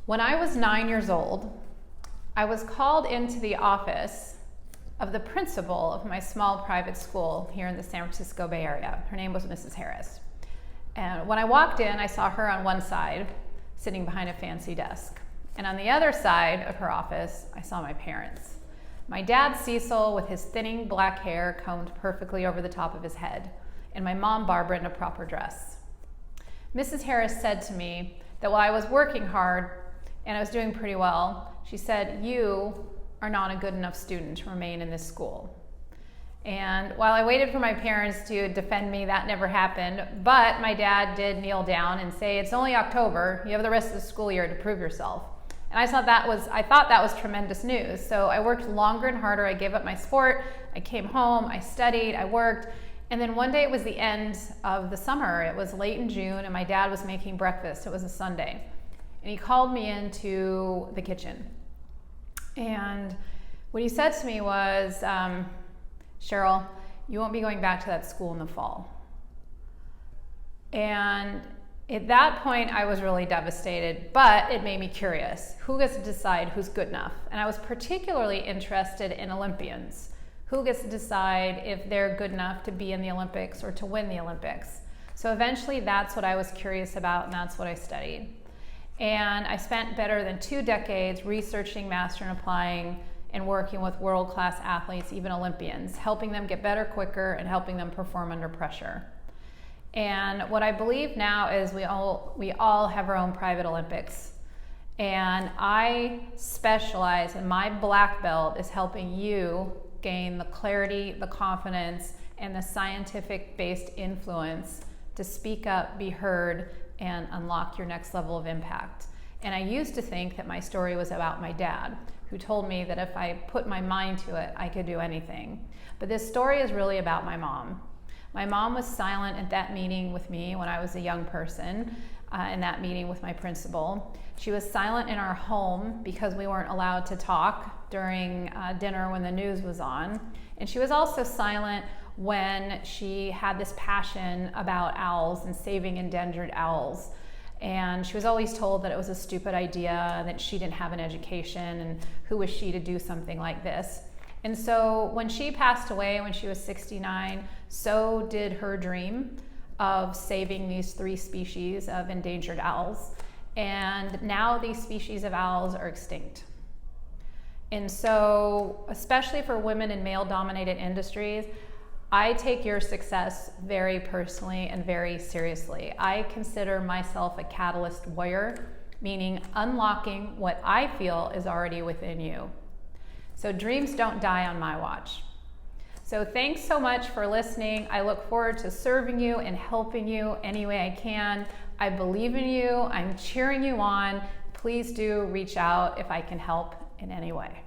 When I was 9 years old, I was called into the office of the principal of my small private school here in the San Francisco Bay Area. Her name was Mrs. Harris. And when I walked in, I saw her on one side, sitting behind a fancy desk. And on the other side of her office, I saw my parents. My dad, Cecil, with his thinning black hair combed perfectly over the top of his head, and my mom, Barbara, in a proper dress. Mrs. Harris said to me that while I was working hard and I was doing pretty well, she said, "You are not a good enough student to remain in this school." And while I waited for my parents to defend me, that never happened. But my dad did kneel down and say, "It's only October. You have the rest of the school year to prove yourself." And I thought that was tremendous news. So I worked longer and harder. I gave up my sport. I came home. I studied. I worked. And then one day it was the end of the summer. It was late in June, and my dad was making breakfast. It was a Sunday. And he called me into the kitchen. And what he said to me was, "Sheryl, you won't be going back to that school in the fall." And at that point, I was really devastated, but it made me curious. Who gets to decide who's good enough? And I was particularly interested in Olympians. Who gets to decide if they're good enough to be in the Olympics or to win the Olympics? So eventually, that's what I was curious about, and that's what I studied. And I spent better than 2 decades researching, mastering, applying, and working with world-class athletes, even Olympians, helping them get better quicker and helping them perform under pressure. And what I believe now is we all have our own private Olympics. And I specialize, and my black belt is helping you gain the clarity, the confidence, and the scientific-based influence to speak up, be heard, and unlock your next level of impact. And I used to think that my story was about my dad, who told me that if I put my mind to it, I could do anything. But this story is really about my mom. My mom was silent at that meeting with me when I was a young person, in that meeting with my principal. She was silent in our home because we weren't allowed to talk during dinner when the news was on. And she was also silent when she had this passion about owls and saving endangered owls. And she was always told that it was a stupid idea, that she didn't have an education, and who was she to do something like this. And so when she passed away, when she was 69, so did her dream of saving these 3 species of endangered owls. And now these species of owls are extinct. And so, especially for women in male-dominated industries, I take your success very personally and very seriously. I consider myself a catalyst warrior, meaning unlocking what I feel is already within you. So dreams don't die on my watch. So thanks so much for listening. I look forward to serving you and helping you any way I can. I believe in you. I'm cheering you on. Please do reach out if I can help in any way.